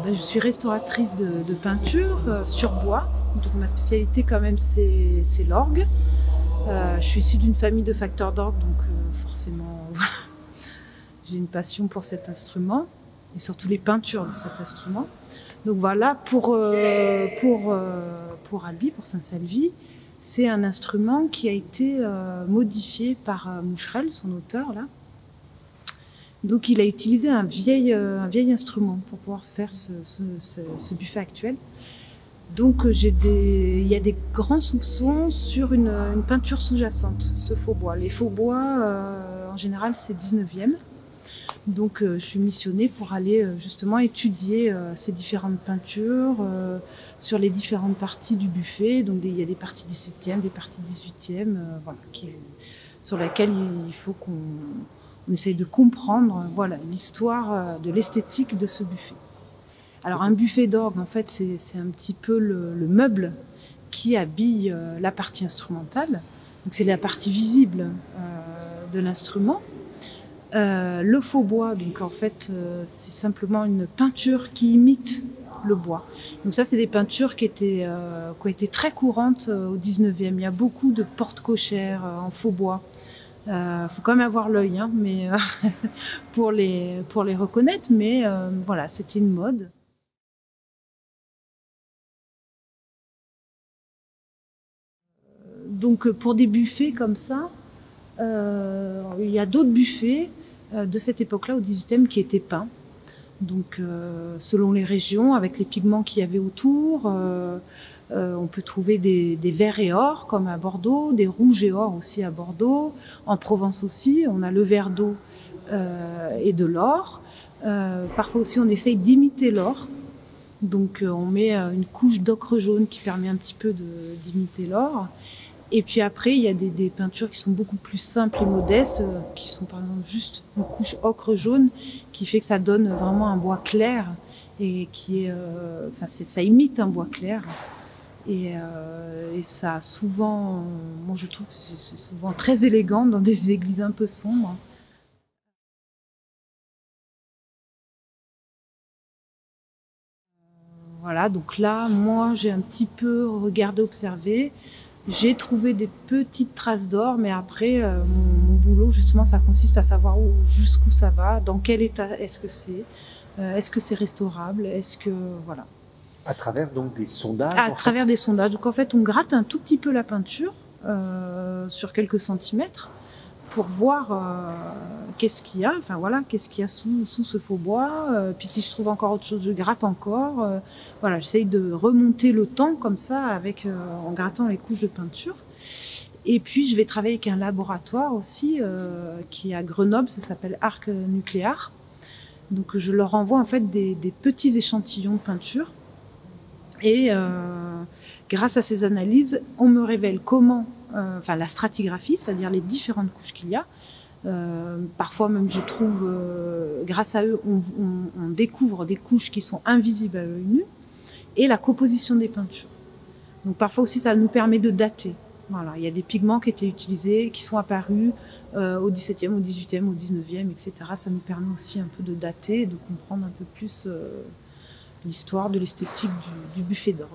Je suis restauratrice de peinture sur bois. Donc ma spécialité quand même c'est l'orgue. Je suis issue d'une famille de facteurs d'orgue, donc forcément voilà, j'ai une passion pour cet instrument et surtout les peintures de cet instrument. Donc voilà, pour Albi, pour Saint-Salvi, c'est un instrument qui a été modifié par Moucherel, son auteur là. Donc il a utilisé un vieil instrument pour pouvoir faire ce buffet actuel. Donc il y a des grands soupçons sur une peinture sous-jacente, ce faux bois. Les faux bois, en général, c'est 19e. Donc je suis missionnée pour aller justement étudier ces différentes peintures sur les différentes parties du buffet. Donc il y a des parties 17e, des parties 18e, voilà, sur lesquelles il faut qu'on essaye de comprendre voilà, l'histoire de l'esthétique de ce buffet. Alors un buffet d'orgue, en fait, c'est un petit peu le meuble qui habille la partie instrumentale. Donc c'est la partie visible de l'instrument. Le faux bois, donc en fait, c'est simplement une peinture qui imite le bois. Donc ça, c'est des peintures qui ont été très courantes au 19e. Il y a beaucoup de portes cochères en faux bois. Faut quand même avoir l'œil, hein, mais pour les reconnaître. Mais voilà, c'était une mode. Donc pour des buffets comme ça, il y a d'autres buffets de cette époque-là, au 18e, qui étaient peints. Donc selon les régions, avec les pigments qu'il y avait autour, on peut trouver des verts et or, comme à Bordeaux, des rouges et or aussi à Bordeaux. En Provence aussi, on a le vert d'eau et de l'or. Parfois aussi, on essaye d'imiter l'or. Donc on met une couche d'ocre jaune qui permet un petit peu d'imiter l'or. Et puis après, il y a des peintures qui sont beaucoup plus simples et modestes, qui sont par exemple juste une couche ocre jaune, qui fait que ça donne vraiment un bois clair et qui est, ça imite un bois clair. Et ça a souvent, moi je trouve que c'est souvent très élégant dans des églises un peu sombres. Voilà, donc là, moi j'ai un petit peu regardé, observé. J'ai trouvé des petites traces d'or, mais après, mon boulot, justement, ça consiste à savoir jusqu'où ça va, dans quel état est-ce que c'est restaurable, est-ce que, voilà. À travers donc des sondages À travers des sondages. Donc en fait, on gratte un tout petit peu la peinture, sur quelques centimètres, pour voir qu'est-ce qu'il y a, enfin voilà, qu'est-ce qu'il y a sous ce faux bois. Puis si je trouve encore autre chose, je gratte encore. Voilà, j'essaye de remonter le temps comme ça en grattant les couches de peinture. Et puis je vais travailler avec un laboratoire aussi qui est à Grenoble, ça s'appelle Arc Nucléaire. Donc je leur envoie en fait des petits échantillons de peinture. Et grâce à ces analyses, on me révèle comment, la stratigraphie, c'est-à-dire les différentes couches qu'il y a. Parfois même, je trouve, grâce à eux, on découvre des couches qui sont invisibles à l'œil nu, et la composition des peintures. Donc parfois aussi, ça nous permet de dater. Voilà, il y a des pigments qui étaient utilisés, qui sont apparus au 17e, au 18e, au 19e, etc. Ça nous permet aussi un peu de dater, de comprendre un peu plus l'histoire de l'esthétique du buffet d'orgue.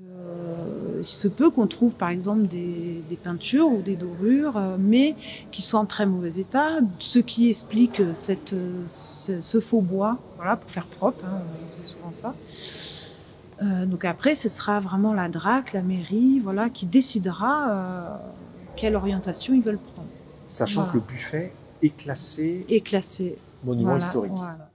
Il se peut qu'on trouve par exemple des peintures ou des dorures, mais qui sont en très mauvais état, ce qui explique ce faux bois, voilà, pour faire propre, hein, on faisait souvent ça. Donc après, ce sera vraiment la DRAC, la mairie, voilà, qui décidera quelle orientation ils veulent prendre. Sachant voilà. que le buffet est classé Et classé. monument voilà, historique. Voilà.